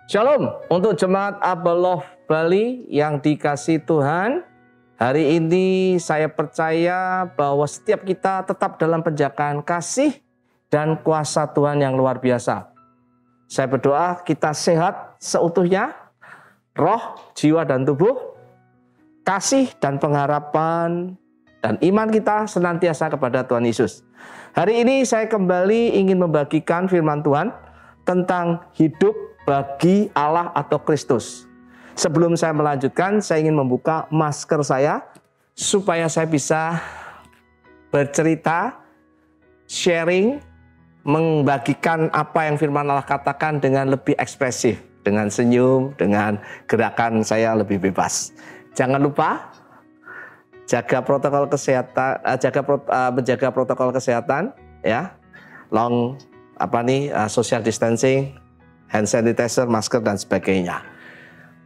Shalom untuk jemaat Abaloh Bali yang dikasihi Tuhan. Hari ini saya percaya bahwa setiap kita tetap dalam penjagaan kasih dan kuasa Tuhan yang luar biasa. Saya berdoa kita sehat seutuhnya, roh, jiwa, dan tubuh, kasih dan pengharapan dan iman kita senantiasa kepada Tuhan Yesus. Hari ini saya kembali ingin membagikan firman Tuhan tentang hidup bagi Allah atau Kristus. Sebelum saya melanjutkan, saya ingin membuka masker saya supaya saya bisa bercerita, sharing, membagikan apa yang firman Allah katakan dengan lebih ekspresif, dengan senyum, dengan gerakan saya lebih bebas. Jangan lupa jaga protokol kesehatan, menjaga protokol kesehatan, ya, social distancing, hand sanitizer, masker, dan sebagainya.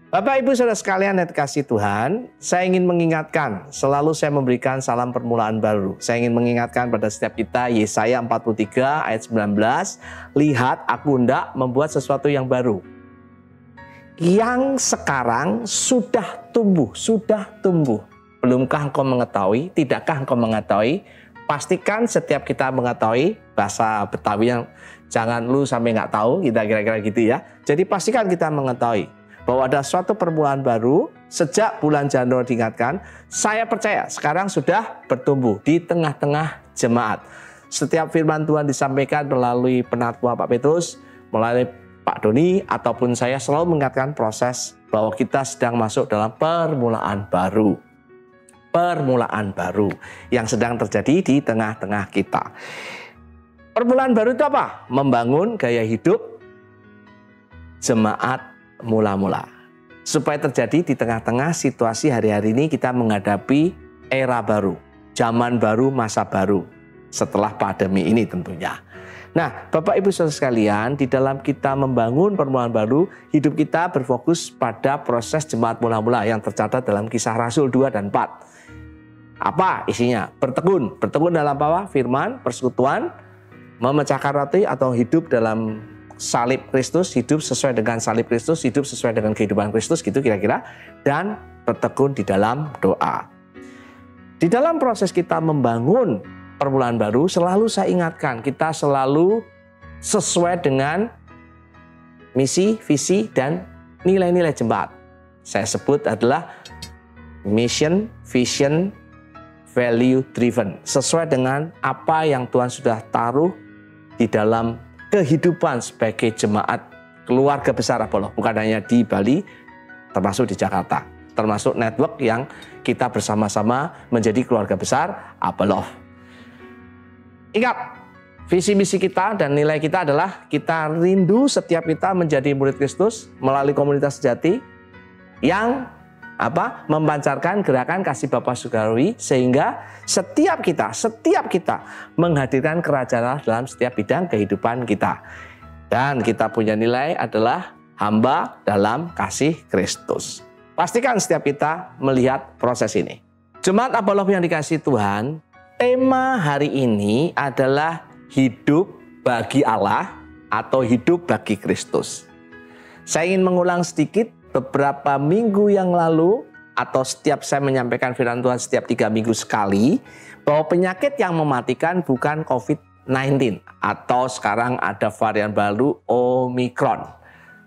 Bapak, Ibu, Saudara sekalian yang dikasihi Tuhan, saya ingin mengingatkan, selalu saya memberikan salam permulaan baru. Saya ingin mengingatkan pada setiap kita, Yesaya 43 ayat 19, lihat aku hendak membuat sesuatu yang baru. Yang sekarang sudah tumbuh. Belumkah engkau mengetahui? Tidakkah engkau mengetahui? Pastikan setiap kita mengetahui, bahasa Betawi yang jangan lu sampai nggak tahu, kita kira-kira gitu ya. Jadi pastikan kita mengetahui bahwa ada suatu permulaan baru. Sejak bulan Januari diingatkan, saya percaya sekarang sudah bertumbuh di tengah-tengah jemaat. Setiap firman Tuhan disampaikan melalui penatua Pak Petrus, melalui Pak Doni, ataupun saya selalu mengingatkan proses bahwa kita sedang masuk dalam permulaan baru. Permulaan baru yang sedang terjadi di tengah-tengah kita. Permulaan baru itu apa? Membangun gaya hidup jemaat mula-mula. Supaya terjadi di tengah-tengah situasi hari-hari ini kita menghadapi era baru, zaman baru, masa baru setelah pandemi ini tentunya. Nah, Bapak Ibu Saudara sekalian, di dalam kita membangun permulaan baru, hidup kita berfokus pada proses jemaat mula-mula yang tercatat dalam Kisah Rasul 2 dan 4. Apa isinya? Bertekun dalam apa? Firman, persekutuan, memecahkan roti atau hidup dalam salib Kristus, hidup sesuai dengan salib Kristus, hidup sesuai dengan kehidupan Kristus, gitu kira-kira. Dan bertekun di dalam doa. Di dalam proses kita membangun permulaan baru, selalu saya ingatkan, kita selalu sesuai dengan misi, visi, dan nilai-nilai jemaat. Saya sebut adalah mission, vision, value driven, sesuai dengan apa yang Tuhan sudah taruh di dalam kehidupan sebagai jemaat keluarga besar Abaloh, bukan hanya di Bali, termasuk di Jakarta, termasuk network yang kita bersama-sama menjadi keluarga besar Abaloh. Ingat, visi misi kita dan nilai kita adalah kita rindu setiap kita menjadi murid Kristus melalui komunitas sejati yang memancarkan gerakan kasih Bapa Surgawi, sehingga setiap kita menghadirkan kerajaan Allah dalam setiap bidang kehidupan kita. Dan kita punya nilai adalah hamba dalam kasih Kristus. Pastikan setiap kita melihat proses ini. Jemaat Abaloh yang dikasihi Tuhan, tema hari ini adalah hidup bagi Allah atau hidup bagi Kristus. Saya ingin mengulang sedikit. Beberapa minggu yang lalu, atau setiap saya menyampaikan firman Tuhan setiap 3 minggu sekali, bahwa penyakit yang mematikan bukan COVID-19, atau sekarang ada varian baru Omicron.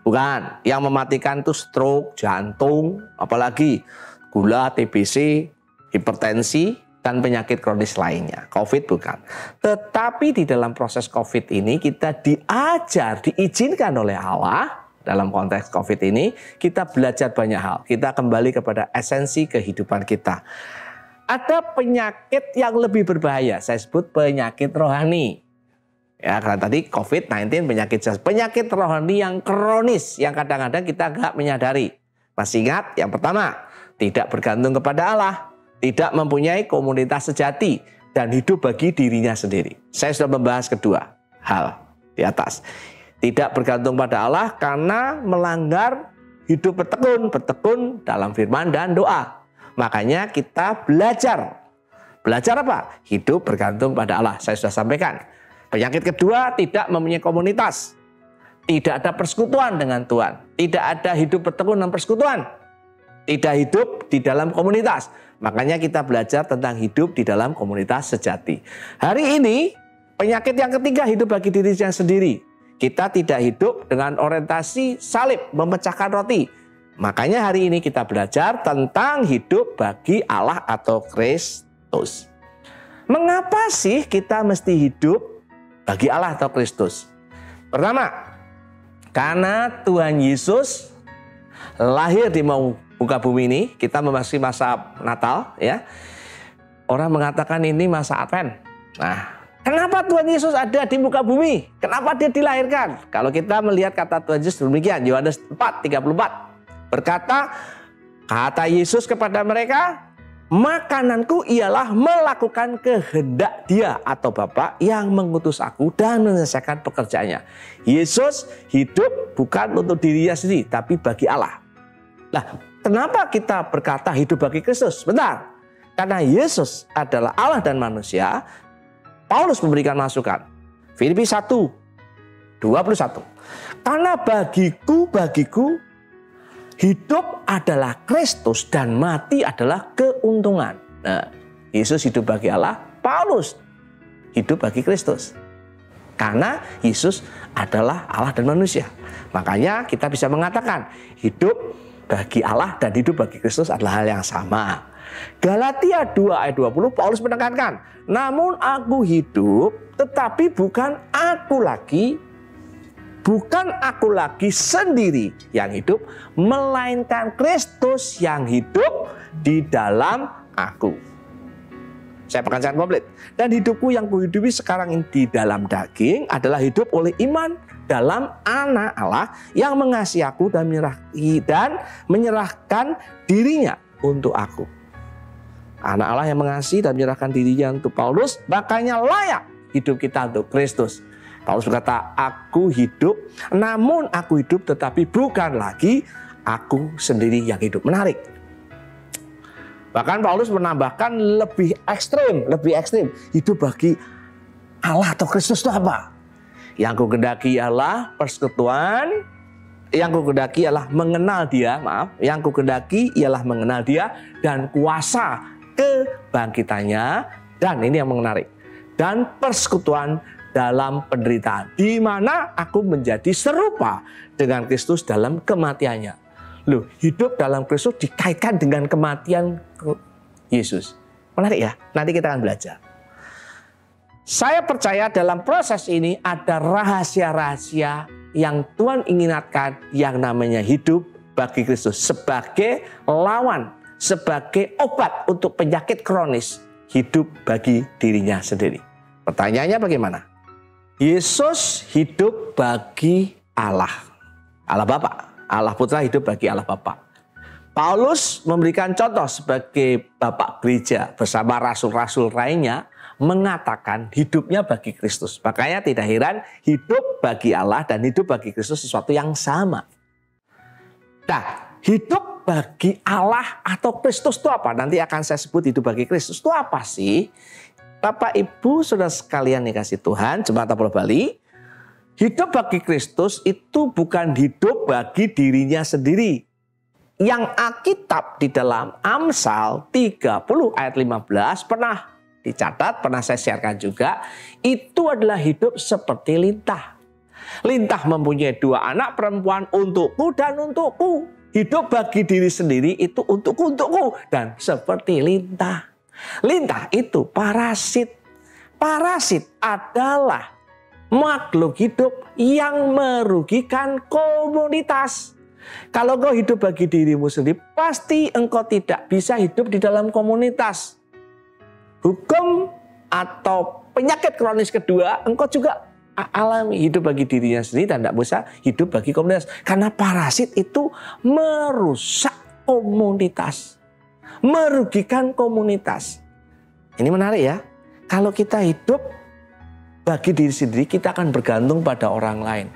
Bukan, yang mematikan itu stroke, jantung, apalagi gula, TBC, hipertensi, dan penyakit kronis lainnya. COVID bukan. Tetapi di dalam proses COVID ini kita diizinkan oleh Allah. Dalam konteks COVID ini, kita belajar banyak hal. Kita kembali kepada esensi kehidupan kita. Ada penyakit yang lebih berbahaya. Saya sebut penyakit rohani. Ya, karena tadi COVID-19 penyakit rohani yang kronis, yang kadang-kadang kita nggak menyadari. Masih ingat? Yang pertama, tidak bergantung kepada Allah, tidak mempunyai komunitas sejati, dan hidup bagi dirinya sendiri. Saya sudah membahas kedua hal di atas. Tidak bergantung pada Allah karena melanggar hidup bertekun dalam firman dan doa. Makanya kita belajar. Belajar apa? Hidup bergantung pada Allah. Saya sudah sampaikan. Penyakit kedua, tidak mempunyai komunitas. Tidak ada persekutuan dengan Tuhan. Tidak ada hidup bertekun dengan persekutuan. Tidak hidup di dalam komunitas. Makanya kita belajar tentang hidup di dalam komunitas sejati. Hari ini penyakit yang ketiga, hidup bagi dirinya sendiri. Kita tidak hidup dengan orientasi salib, memecahkan roti. Makanya hari ini kita belajar tentang hidup bagi Allah atau Kristus. Mengapa sih kita mesti hidup bagi Allah atau Kristus? Pertama, karena Tuhan Yesus lahir di muka bumi ini. Kita memasuki masa Natal, ya. Orang mengatakan ini masa Advent. Nah, kenapa Tuhan Yesus ada di muka bumi? Kenapa dia dilahirkan? Kalau kita melihat kata Tuhan Yesus demikian, Yohanes 4:34 berkata, kata Yesus kepada mereka, makananku ialah melakukan kehendak Dia atau Bapa yang mengutus aku dan menyelesaikan pekerjaannya. Yesus hidup bukan untuk dirinya sendiri, tapi bagi Allah. Nah, kenapa kita berkata hidup bagi Kristus? Bentar, karena Yesus adalah Allah dan manusia, Paulus memberikan masukan. Filipi 1:21. Karena bagiku, hidup adalah Kristus dan mati adalah keuntungan. Nah, Yesus hidup bagi Allah, Paulus hidup bagi Kristus. Karena Yesus adalah Allah dan manusia. Makanya kita bisa mengatakan hidup bagi Allah dan hidup bagi Kristus adalah hal yang sama. Galatia 2:20 Paulus menekankan, namun aku hidup tetapi bukan aku lagi sendiri yang hidup, melainkan Kristus yang hidup di dalam aku. Saya pekankan komplit. Dan hidupku yang kuhidupi sekarang ini di dalam daging adalah hidup oleh iman dalam Anak Allah yang mengasihi aku dan menyerahkan dirinya untuk aku. Anak Allah yang mengasihi dan menyerahkan dirinya untuk Paulus, makanya layak hidup kita untuk Kristus. Paulus berkata, aku hidup, namun aku hidup tetapi bukan lagi aku sendiri yang hidup. Menarik. Bahkan Paulus menambahkan lebih ekstrim. Hidup bagi Allah atau Kristus itu apa? Yang ku kehendaki ialah persekutuan, yang ku kehendaki ialah mengenal Dia, yang ku kehendaki ialah mengenal Dia dan kuasa kebangkitannya, dan ini yang menarik, dan persekutuan dalam penderitaan, di mana aku menjadi serupa dengan Kristus dalam kematiannya. Loh, hidup dalam Kristus dikaitkan dengan kematian Yesus. Menarik ya, nanti kita akan belajar. Saya percaya dalam proses ini ada rahasia-rahasia yang Tuhan inginkan, yang namanya hidup bagi Kristus sebagai lawan, sebagai obat untuk penyakit kronis, hidup bagi dirinya sendiri. Pertanyaannya bagaimana? Yesus hidup bagi Allah. Allah Bapa. Allah Putra hidup bagi Allah Bapa. Paulus memberikan contoh sebagai Bapak Gereja bersama rasul-rasul lainnya mengatakan hidupnya bagi Kristus. Makanya tidak heran hidup bagi Allah dan hidup bagi Kristus sesuatu yang sama. Nah, hidup bagi Allah atau Kristus itu apa? Nanti akan saya sebut hidup bagi Kristus itu apa sih? Bapak, Ibu, Saudara sekalian dikasih Tuhan, Jemaat Apollo Bali, hidup bagi Kristus itu bukan hidup bagi dirinya sendiri. Yang Alkitab di dalam Amsal 30 ayat 15 pernah dicatat, pernah saya sharekan juga, itu adalah hidup seperti lintah. Lintah mempunyai 2 anak perempuan, untukku dan untukku. Hidup bagi diri sendiri itu untukku, dan seperti lintah. Lintah itu parasit. Parasit adalah makhluk hidup yang merugikan komunitas. Kalau engkau hidup bagi dirimu sendiri, pasti engkau tidak bisa hidup di dalam komunitas. Hukum atau penyakit kronis kedua, engkau juga alami hidup bagi dirinya sendiri dan tidak bisa hidup bagi komunitas. Karena parasit itu merusak komunitas. Merugikan komunitas. Ini menarik ya. Kalau kita hidup bagi diri sendiri, kita akan bergantung pada orang lain.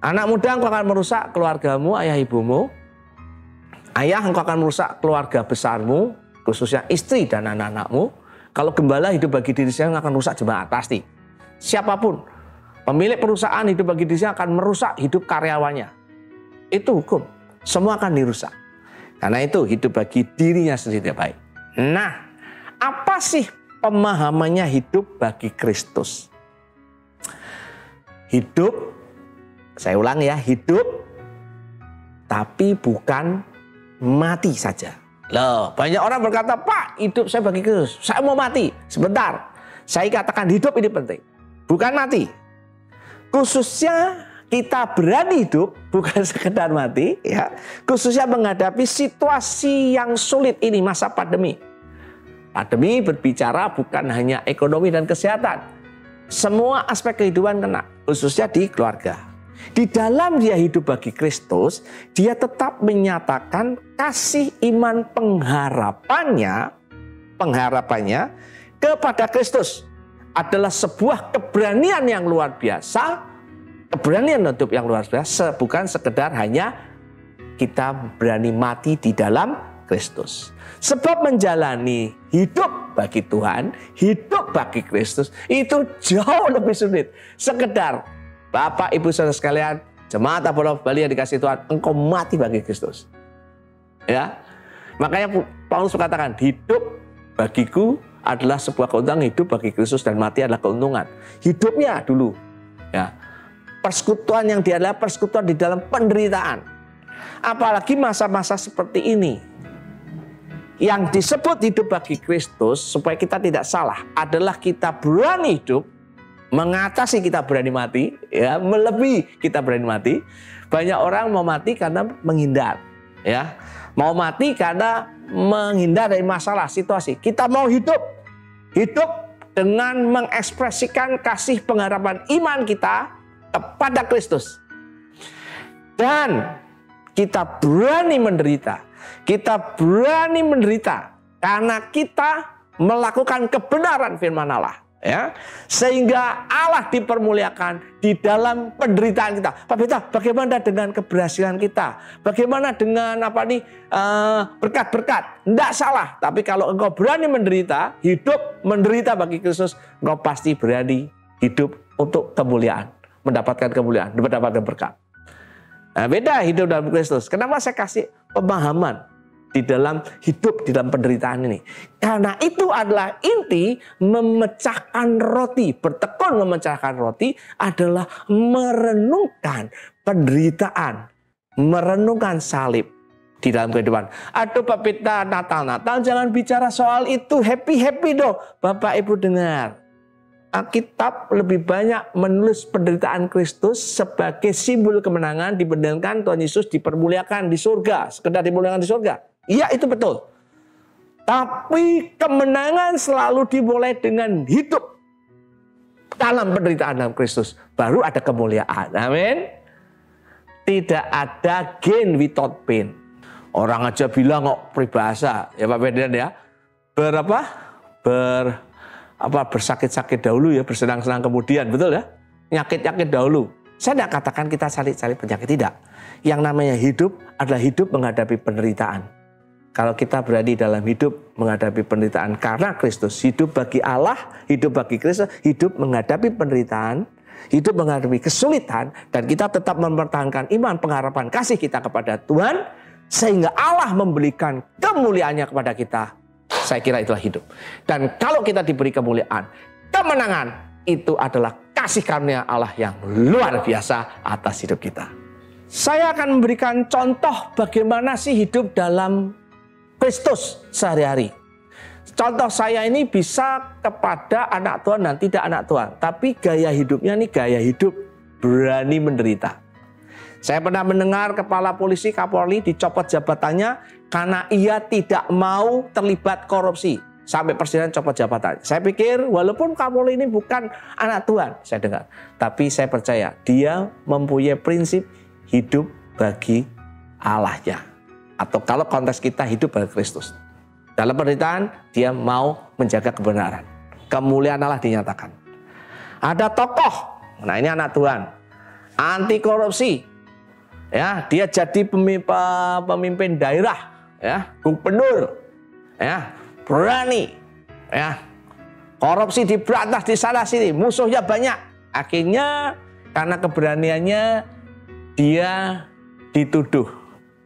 Anak muda, engkau akan merusak keluargamu, ayah ibumu. Ayah, engkau akan merusak keluarga besarmu, khususnya istri dan anak-anakmu. Kalau gembala hidup bagi diri sendiri, akan merusak jemaat pasti. Siapapun. Pemilik perusahaan hidup bagi dirinya akan merusak hidup karyawannya. Itu hukum. Semua akan dirusak. Karena itu hidup bagi dirinya sendiri baik. Nah, apa sih pemahamannya hidup bagi Kristus? Hidup, saya ulang ya, hidup tapi bukan mati saja. Loh, banyak orang berkata, Pak, hidup saya bagi Kristus, saya mau mati. Sebentar, saya katakan hidup ini penting, bukan mati. Khususnya kita berani hidup, bukan sekedar mati, ya. Khususnya menghadapi situasi yang sulit ini, masa pandemi. Pandemi berbicara bukan hanya ekonomi dan kesehatan. Semua aspek kehidupan kena, khususnya di keluarga. Di dalam dia hidup bagi Kristus, dia tetap menyatakan kasih iman pengharapannya kepada Kristus adalah sebuah keberanian yang luar biasa, keberanian hidup yang luar biasa, bukan sekedar hanya kita berani mati di dalam Kristus. Sebab menjalani hidup bagi Tuhan, hidup bagi Kristus itu jauh lebih sulit. Sekedar Bapak, Ibu, Saudara sekalian, jemaat Apollo Bali yang dikasih Tuhan, engkau mati bagi Kristus. Ya, makanya Paulus mengatakan hidup bagiku adalah sebuah keuntungan, hidup bagi Kristus dan mati adalah keuntungan. Hidupnya dulu, ya, persekutuan yang dia adalah persekutuan di dalam penderitaan. Apalagi masa-masa seperti ini, yang disebut hidup bagi Kristus supaya kita tidak salah adalah kita berani hidup. Mengatasi kita berani mati, ya, melebihi kita berani mati. Banyak orang mau mati karena menghindar, ya, mau mati karena menghindar dari masalah situasi. Kita mau hidup dengan mengekspresikan kasih pengharapan iman kita kepada Kristus, dan kita berani menderita. Kita berani menderita karena kita melakukan kebenaran firman Allah. Ya, sehingga Allah dipermuliakan di dalam penderitaan kita. Pak Beta, bagaimana dengan keberhasilan kita? Bagaimana dengan berkat-berkat? Tidak salah, tapi kalau engkau berani menderita, hidup menderita bagi Kristus, engkau pasti berani hidup untuk kemuliaan, mendapatkan kemuliaan, mendapatkan berkat. Nah, beda hidup dalam Kristus. Kenapa saya kasih pemahaman di dalam hidup di dalam penderitaan ini? Karena itu adalah inti memecahkan roti. Bertekun memecahkan roti adalah merenungkan penderitaan, merenungkan salib di dalam kehidupan. Aduh Pak Pita, Natal jangan bicara soal itu, happy dong. Bapak Ibu dengar, Alkitab lebih banyak menulis penderitaan Kristus sebagai simbol kemenangan dibandingkan Tuhan Yesus dipermuliakan di surga, sekedar dimuliakan di surga. Iya, itu betul. Tapi kemenangan selalu dimulai dengan hidup dalam penderitaan dalam Kristus. Baru ada kemuliaan. Amin. Tidak ada gain without pain. Orang aja bilang kok peribahasa, ya Pak Ferdinand ya. Bersakit-sakit dahulu ya, bersenang-senang kemudian, betul ya? Nyakit-nyakit dahulu. Saya tidak katakan kita cari-cari penyakit, tidak. Yang namanya hidup adalah hidup menghadapi penderitaan. Kalau kita berada dalam hidup menghadapi penderitaan karena Kristus, hidup bagi Allah, hidup bagi Kristus, hidup menghadapi penderitaan, hidup menghadapi kesulitan, dan kita tetap mempertahankan iman, pengharapan, kasih kita kepada Tuhan, sehingga Allah memberikan kemuliaannya kepada kita. Saya kira itulah hidup. Dan kalau kita diberi kemuliaan, kemenangan, itu adalah kasih karunia Allah yang luar biasa atas hidup kita. Saya akan memberikan contoh bagaimana sih hidup dalam Kristus sehari-hari. Contoh saya ini bisa kepada anak Tuhan dan tidak anak Tuhan. Tapi gaya hidupnya ini gaya hidup berani menderita. Saya pernah mendengar kepala polisi Kapolri dicopot jabatannya karena ia tidak mau terlibat korupsi. Sampai presiden copot jabatan. Saya pikir walaupun Kapolri ini bukan anak Tuhan, saya dengar. Tapi saya percaya dia mempunyai prinsip hidup bagi Allahnya. Atau kalau konteks kita hidup bagi Kristus. Dalam penderitaan dia mau menjaga kebenaran. Kemuliaan Allah dinyatakan. Ada tokoh, nah ini anak Tuhan, anti korupsi. Ya, dia jadi pemimpin daerah, ya, gubernur, ya, berani, ya. Korupsi diberantas di sana sini, musuhnya banyak. Akhirnya karena keberaniannya dia dituduh,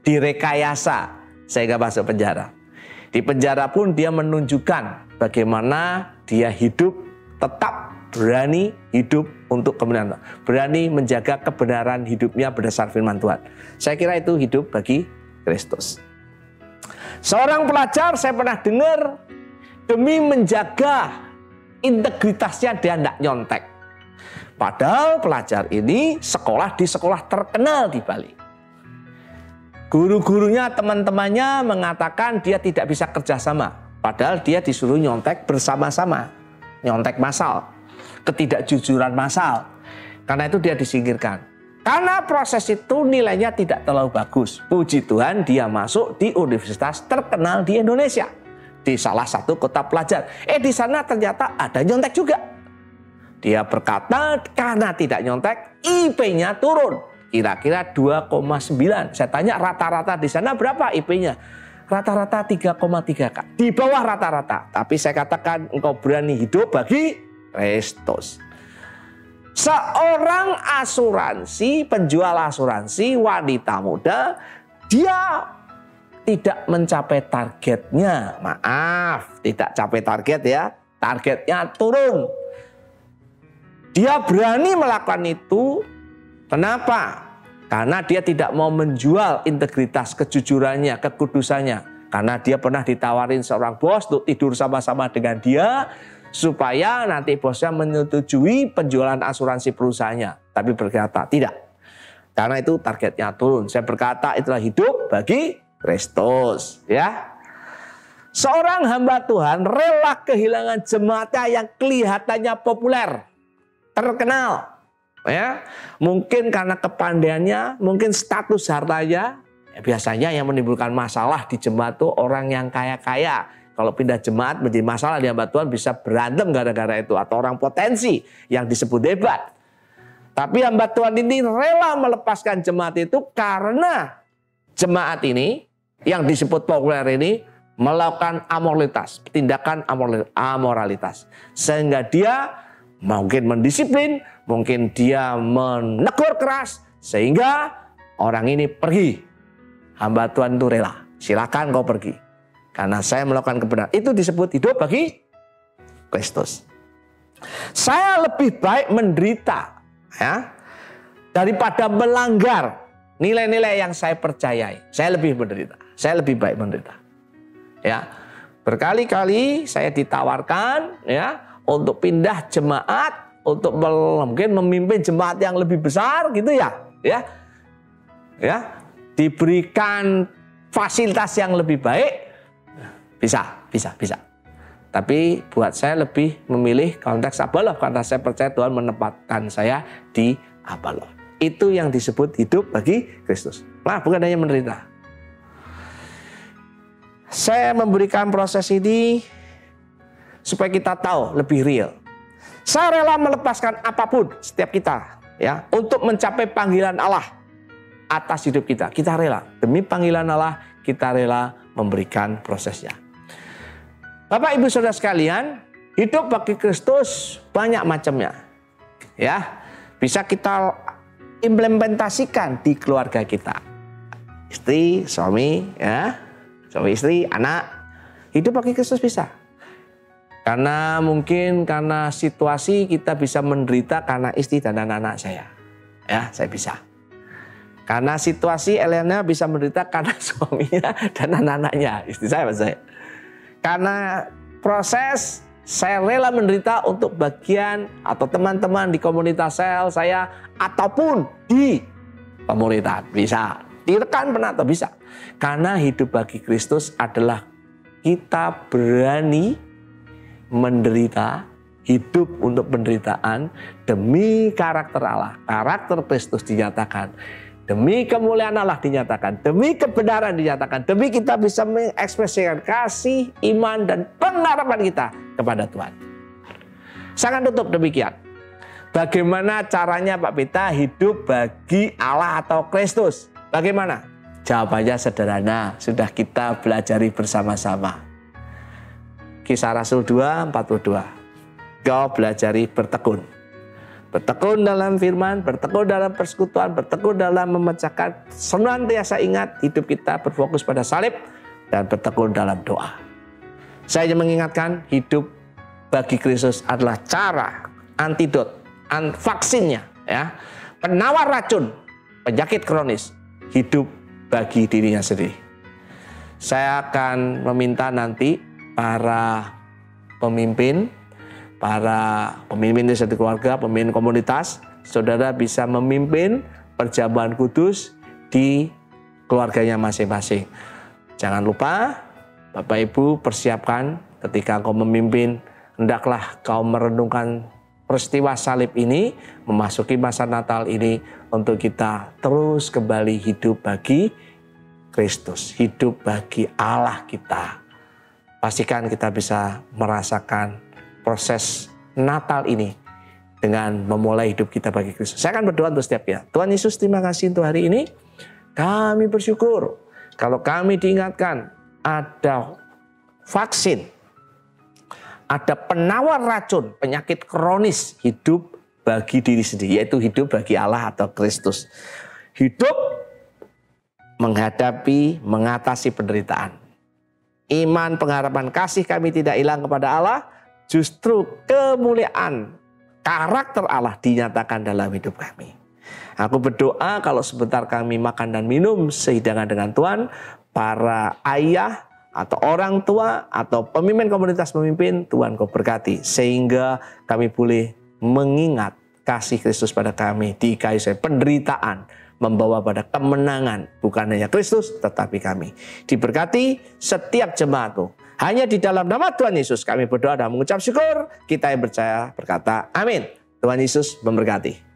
direkayasa sehingga masuk penjara. Di penjara pun dia menunjukkan bagaimana dia hidup, tetap berani hidup untuk kebenaran, berani menjaga kebenaran hidupnya berdasar firman Tuhan. Saya kira itu hidup bagi Kristus. Seorang pelajar saya pernah dengar, demi menjaga integritasnya dia tidak nyontek. Padahal pelajar ini sekolah di sekolah terkenal di Bali. Guru-gurunya, teman-temannya mengatakan dia tidak bisa kerjasama. Padahal dia disuruh nyontek bersama-sama. Nyontek massal. Ketidakjujuran massal. Karena itu dia disingkirkan. Karena proses itu nilainya tidak terlalu bagus. Puji Tuhan dia masuk di universitas terkenal di Indonesia. Di salah satu kota pelajar. Di sana ternyata ada nyontek juga. Dia berkata karena tidak nyontek, IP-nya turun. Kira-kira 2,9. Saya tanya rata-rata di sana berapa IP-nya? Rata-rata 3,3 Kak. Di bawah rata-rata. Tapi saya katakan engkau berani hidup bagi Kristus. Seorang asuransi, penjual asuransi, wanita muda, dia tidak mencapai targetnya. Maaf, tidak capai target ya. Targetnya turun. Dia berani melakukan itu. Kenapa? Karena dia tidak mau menjual integritas, kejujurannya, kekudusannya. Karena dia pernah ditawarin seorang bos untuk tidur sama-sama dengan dia, supaya nanti bosnya menyetujui penjualan asuransi perusahaannya. Tapi berkata tidak. Karena itu targetnya turun. Saya berkata itulah hidup bagi Kristus. Ya. Seorang hamba Tuhan rela kehilangan jemaatnya yang kelihatannya populer, terkenal. Ya. Mungkin karena kepandaiannya, mungkin status hartanya. Biasanya yang menimbulkan masalah di jemaat itu orang yang kaya-kaya. Kalau pindah jemaat menjadi masalah di hamba Tuhan bisa berantem gara-gara itu. Atau orang potensi yang disebut hebat. Tapi hamba Tuhan ini rela melepaskan jemaat itu karena jemaat ini yang disebut populer ini melakukan amoralitas. Tindakan amoralitas. Sehingga dia mungkin mendisiplin, mungkin dia menegur keras. Sehingga orang ini pergi. Hamba Tuhan itu rela. Silakan kau pergi. Karena saya melakukan kebenaran. Itu disebut hidup bagi Kristus. Saya lebih baik menderita ya, daripada melanggar nilai-nilai yang saya percayai. Saya lebih menderita. Saya lebih baik menderita. Ya. Berkali-kali saya ditawarkan ya untuk pindah jemaat, untuk mungkin memimpin jemaat yang lebih besar gitu ya. Ya. Ya. Diberikan fasilitas yang lebih baik. Bisa. Tapi buat saya lebih memilih konteks Abaloh karena saya percaya Tuhan menempatkan saya di Abaloh. Itu yang disebut hidup bagi Kristus. Nah, bukan hanya menderita. Saya memberikan proses ini supaya kita tahu lebih real. Saya rela melepaskan apapun setiap kita ya untuk mencapai panggilan Allah atas hidup kita. Kita rela demi panggilan Allah, kita rela memberikan prosesnya. Bapak Ibu Saudara sekalian, hidup bagi Kristus banyak macamnya. Ya, bisa kita implementasikan di keluarga kita. Istri, suami, ya, suami istri, anak. Hidup bagi Kristus bisa. Karena mungkin karena situasi kita bisa menderita karena istri dan anak-anak saya. Ya, saya bisa. Karena situasi Elena bisa menderita karena suaminya dan anak-anaknya, istri saya, saya. Karena proses saya rela menderita untuk bagian atau teman-teman di komunitas sel saya ataupun di pemerintahan. Bisa. Direkan pernah atau bisa. Karena hidup bagi Kristus adalah kita berani menderita, hidup untuk penderitaan demi karakter Allah. Karakter Kristus dinyatakan. Demi kemuliaan Allah dinyatakan, demi kebenaran dinyatakan, demi kita bisa mengekspresikan kasih, iman, dan pengharapan kita kepada Tuhan. Saya akan tutup demikian. Bagaimana caranya Pak Pita hidup bagi Allah atau Kristus? Bagaimana? Jawabannya sederhana, sudah kita pelajari bersama-sama. Kisah Rasul 2:42. Kau belajari bertekun. Bertekun dalam firman, bertekun dalam persekutuan, bertekun dalam memecahkan. Senantiasa ingat hidup kita berfokus pada salib dan bertekun dalam doa. Saya ingin mengingatkan hidup bagi Kristus adalah cara, antidot, vaksinnya, ya, penawar racun penyakit kronis, hidup bagi dirinya sendiri. Saya akan meminta nanti para pemimpin di satu keluarga, pemimpin komunitas, saudara bisa memimpin perjamuan kudus di keluarganya masing-masing. Jangan lupa, Bapak Ibu, persiapkan ketika kau memimpin, hendaklah kau merenungkan peristiwa salib ini, memasuki masa Natal ini, untuk kita terus kembali hidup bagi Kristus, hidup bagi Allah kita. Pastikan kita bisa merasakan proses Natal ini dengan memulai hidup kita bagi Kristus. Saya akan berdoa untuk setiap kita. Tuhan Yesus, terima kasih untuk hari ini. Kami bersyukur kalau kami diingatkan ada vaksin, ada penawar racun penyakit kronis hidup bagi diri sendiri, yaitu hidup bagi Allah atau Kristus. Hidup mengatasi penderitaan. Iman, pengharapan, kasih kami tidak hilang kepada Allah. Justru kemuliaan karakter Allah dinyatakan dalam hidup kami. Aku berdoa kalau sebentar kami makan dan minum sehidangan dengan Tuhan, para ayah atau orang tua atau pemimpin komunitas memimpin, Tuhan kau berkati. Sehingga kami boleh mengingat kasih Kristus pada kami di kayu salib, penderitaan membawa pada kemenangan, bukan hanya Kristus tetapi kami. Diberkati setiap jemaatmu. Hanya di dalam nama Tuhan Yesus kami berdoa dan mengucap syukur. Kita yang percaya berkata amin. Tuhan Yesus memberkati.